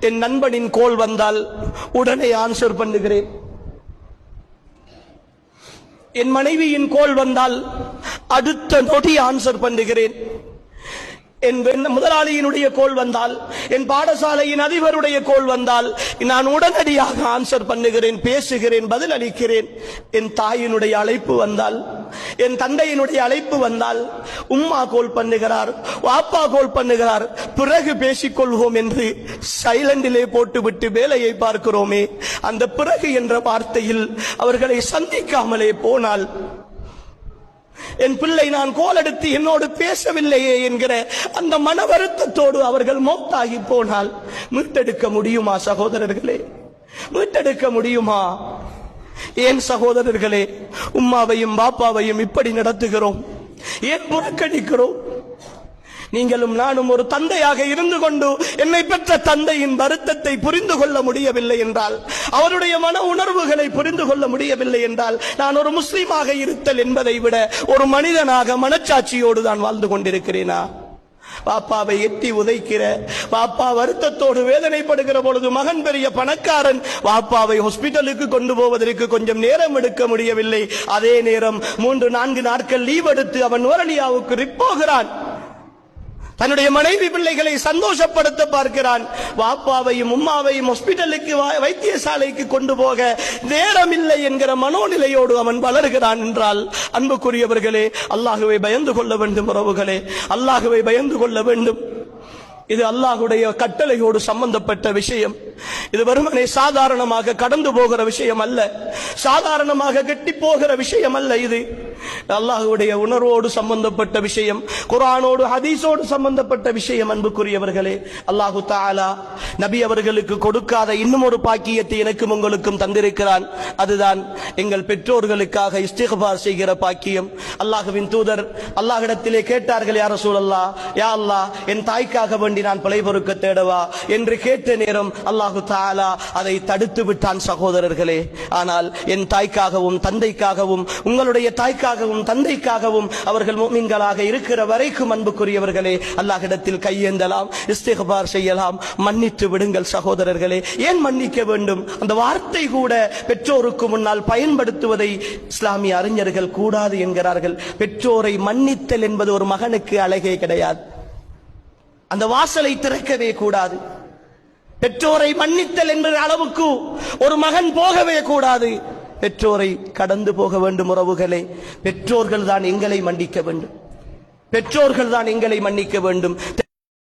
என் நண்பனின் கோல் வந்தால் உடனே ஆன்சர் பண்ணுகிறேன். என் மனைவியின் கோல் வந்தால் அடுத்த நொடி ஆன்சர் பண்ணுகிறேன். என் முதலாளியினுடைய கோல் வந்தால், என் பாடசாலையின் அதிபருடைய கோல் வந்தால் நான் உடனடியாக ஆன்சர் பண்ணுகிறேன், பேசுகிறேன், பதில் அளிக்கிறேன். என் தாயினுடைய அழைப்பு வந்தால், என் தந்தையினுடைய அழைப்பு வந்தால், உம்மா கோல் பண்ணுகிறார், வாப்பா கோல் பண்ணுகிறார், பிறகு பேசிக்கொள்வோம் என்று சைலண்டிலே போட்டுவிட்டு வேலையை பார்க்கிறோமே, அந்த பிறகு என்ற வார்த்தையில் அவர்களை சந்திக்காமலே போனால், என் பிள்ளை நான் கோல் எடுத்து என்னோடு பேசவில்லையே என்கிற அந்த மன வருத்தத்தோடு அவர்கள் மௌத்தாகி போனால் மீட்டெடுக்க முடியுமா சகோதரர்களே? மீட்டெடுக்க முடியுமா? ஏன் சகோதரர்களே உம்மாவையும் பாப்பாவையும் இப்படி நடத்துகிறோம்? ஏன் புறக்கணிக்கிறோம்? நீங்களும் நானும் ஒரு தந்தையாக இருந்து கொண்டு என்னை பெற்ற தந்தையின் வருத்தத்தை புரிந்து கொள்ள முடியவில்லை என்றால், அவருடைய மன உணர்வுகளை புரிந்து கொள்ள முடியவில்லை என்றால், நான் ஒரு முஸ்லீமாக இருத்தல் என்பதை விட ஒரு மனிதனாக மனச்சாட்சியோடு தான் வாழ்ந்து கொண்டிருக்கிறேனா? பாப்பாவை எட்டி உதைக்கிற பாப்பா வருத்தத்தோடு வேதனைப்படுகிற பொழுது, மகன் பெரிய பணக்காரன், பாப்பாவை ஹாஸ்பிட்டலுக்கு கொண்டு போவதற்கு கொஞ்சம் நேரம் எடுக்க முடியவில்லை. அதே நேரம் 3-4 நாட்கள் லீவ் எடுத்து அவன் நுவரலியாவுக்கு போகிறான். தன்னுடைய மனைவி பிள்ளைகளை சந்தோஷப்படுத்த பார்க்கிறான். பாப்பாவையும் உம்மாவையும் ஹாஸ்பிட்டலுக்கு வைத்தியசாலைக்கு கொண்டு போக நேரம் இல்லை என்கிற மனோநிலையோடு அவன் வளர்கிறான் என்றால், அன்புக்குரியவர்களே, அல்லாஹ்வை பயந்து கொள்ள வேண்டும். உறவுகளே, அல்லாஹ்வை பயந்து கொள்ள வேண்டும். இது அல்லாஹ்வுடைய கட்டளையோடு சம்பந்தப்பட்ட விஷயம். இது வெறுமனே சாதாரணமாக கடந்து போகிற விஷயம் அல்ல, சாதாரணமாக கெட்டி போகிற விஷயம் அல்ல. இது அல்லாஹ்வுடைய உணர்வோடு சம்பந்தப்பட்ட விஷயம், குர்ஆனோடு ஹதீஸோடு சம்பந்தப்பட்ட விஷயம். அன்புக்குரியவர்களே, அல்லாஹு தஆலா நபி அவர்களுக்கு கொடுக்காத இன்னும் ஒரு பாக்கியத்தை எனக்கும் உங்களுக்கும் தந்திருக்கிறான். அதுதான் எங்கள் பெற்றோர்களுக்காக இஸ்திக்பார் செய்கிற பாக்கியம். அல்லாஹ்வின் தூதர் அல்லாஹ்விடத்திலே கேட்டார்கள், யா ரசூலல்லாஹ், யா அல்லாஹ், என் தாய்க்காக வேண்டி நான் பிழை பொறுக்க தேடவா என்று கேட்ட நேரம் அல்லாஹு தஆலா அதை தடுத்து விட்டான் சகோதரர்களே. ஆனால் என் தாய்க்காகவும் தந்தைக்காகவும், உங்களுடைய தாய்க்காகவும் தந்தைக்காகவும் அவர்கள் முஃமின்களாக இருக்கிற வரைக்கும் அன்புக்குரியவர்களே, அல்லாஹ்விடத்தில் கையேந்தலாம், இஸ்திக்பார் செய்யலாம், மன்னித்து விடுங்கள் சகோதரர்களே. ஏன் மன்னிக்க வேண்டும்? அந்த வார்த்தை கூட பெற்றோருக்கு முன்னால் பயன்படுத்துவதை இஸ்லாமிய அறிஞர்கள் கூடாது என்கிறார்கள். பெற்றோரை மன்னித்தல் என்பது ஒரு மகனுக்கு அழகே கிடையாது. அந்த வாசலை திறக்கவே கூடாது. பெற்றோரை மன்னித்தல் என்ற அளவுக்கு ஒரு மகன் போகவே கூடாது. பெற்றோரை கடந்து போக வேண்டும். உறவுகளே, பெற்றோர்கள் தான் எங்களை மன்னிக்க வேண்டும். பெற்றோர்கள் தான் எங்களை மன்னிக்க வேண்டும்.